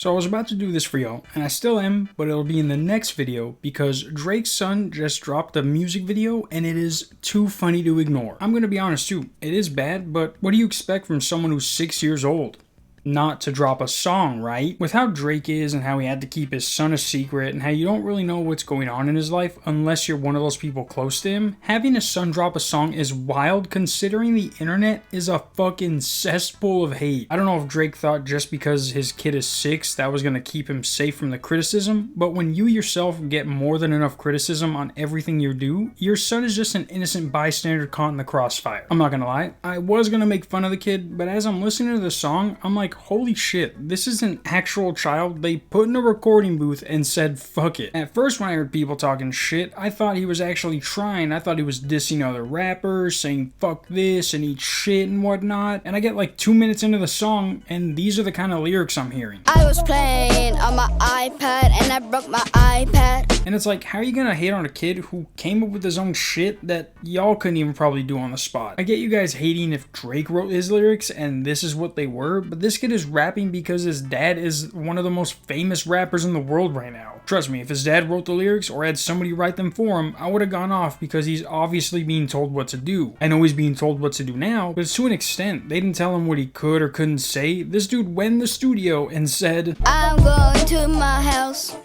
So I was about to do this for y'all, and I still am, but it'll be in the next video because Drake's son just dropped a music video and it is too funny to ignore. I'm gonna be honest too, it is bad, but what do you expect from someone who's 6 years old? Not to drop a song, right? With how Drake is and how he had to keep his son a secret and how you don't really know what's going on in his life unless you're one of those people close to him, having his son drop a song is wild considering the internet is a fucking cesspool of hate. I don't know if Drake thought just because his kid is 6 that was gonna keep him safe from the criticism, but when you yourself get more than enough criticism on everything you do, your son is just an innocent bystander caught in the crossfire. I'm not gonna lie, I was gonna make fun of the kid, but as I'm listening to the song, I'm like, holy shit, this is an actual child they put in a recording booth and said fuck it. At first when I heard people talking shit, I thought he was actually trying. I thought he was dissing other rappers, saying fuck this and eat shit and whatnot. And I get like 2 minutes into the song and these are the kind of lyrics I'm hearing. I was playing on my iPad and I broke my iPad. And it's like, how are you gonna hate on a kid who came up with his own shit that y'all couldn't even probably do on the spot? I get you guys hating if Drake wrote his lyrics and this is what they were, but this kid is rapping because his dad is one of the most famous rappers in the world right now. Trust me, if his dad wrote the lyrics or had somebody write them for him, I would have gone off because he's obviously being told what to do. I know he's being told what to do now, but it's to an extent. They didn't tell him what he could or couldn't say. This dude went in the studio and said, I'm going to my house,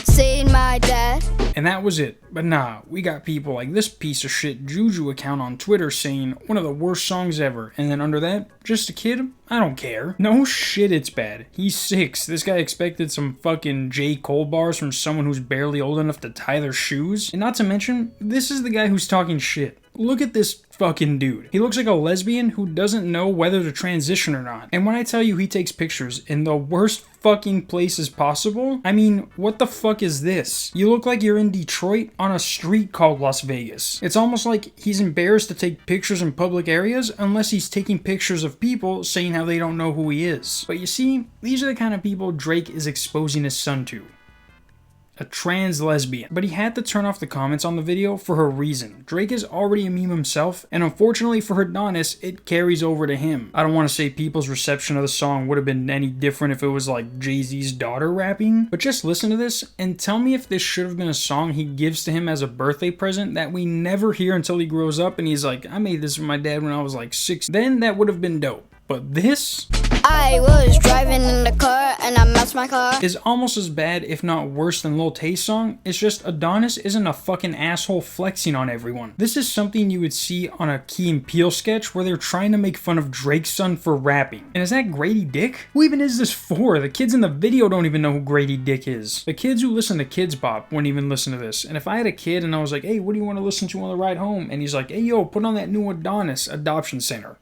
seeing my dad. And that was it. But nah, we got people like this piece of shit Juju account on Twitter saying one of the worst songs ever, and then under that, just a kid? I don't care. No shit, it's bad. He's 6. This guy expected some fucking J. Cole bars from someone who's barely old enough to tie their shoes. And not to mention, this is the guy who's talking shit. Look at this fucking dude. He looks like a lesbian who doesn't know whether to transition or not. And when I tell you he takes pictures in the worst fucking places possible, I mean, what the fuck is this? You look like you're in Detroit on a street called Las Vegas. It's almost like he's embarrassed to take pictures in public areas unless he's taking pictures of people saying how they don't know who he is. But you see, these are the kind of people Drake is exposing his son to. A trans lesbian. But he had to turn off the comments on the video for a reason. Drake is already a meme himself, and unfortunately for Adonis, it carries over to him. I don't want to say people's reception of the song would have been any different if it was like Jay-Z's daughter rapping, but just listen to this and tell me if this should have been a song he gives to him as a birthday present that we never hear until he grows up and he's like, I made this for my dad when I was like 6. Then that would have been dope. But this? I was driving in the car and I matched my car. Is almost as bad, if not worse, than Lil Tay's song. It's just Adonis isn't a fucking asshole flexing on everyone. This is something you would see on a Key and Peele sketch where they're trying to make fun of Drake's son for rapping. And is that Grady Dick? Who even is this for? The kids in the video don't even know who Grady Dick is. The kids who listen to Kids Bop wouldn't even listen to this. And if I had a kid and I was like, hey, what do you want to listen to on the ride home? And he's like, hey, yo, put on that new Adonis Adoption Center.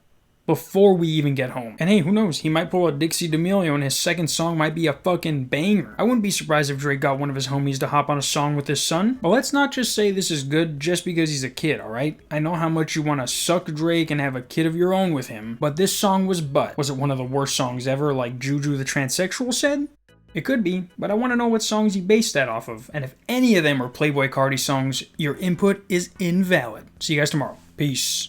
Before we even get home. And hey, who knows, he might pull a Dixie D'Amelio and his second song might be a fucking banger. I wouldn't be surprised if Drake got one of his homies to hop on a song with his son. But let's not just say this is good just because he's a kid, alright? I know how much you want to suck Drake and have a kid of your own with him, but this song was butt. Was it one of the worst songs ever like Juju the Transsexual said? It could be, but I want to know what songs he based that off of. And if any of them are Playboi Carti songs, your input is invalid. See you guys tomorrow. Peace.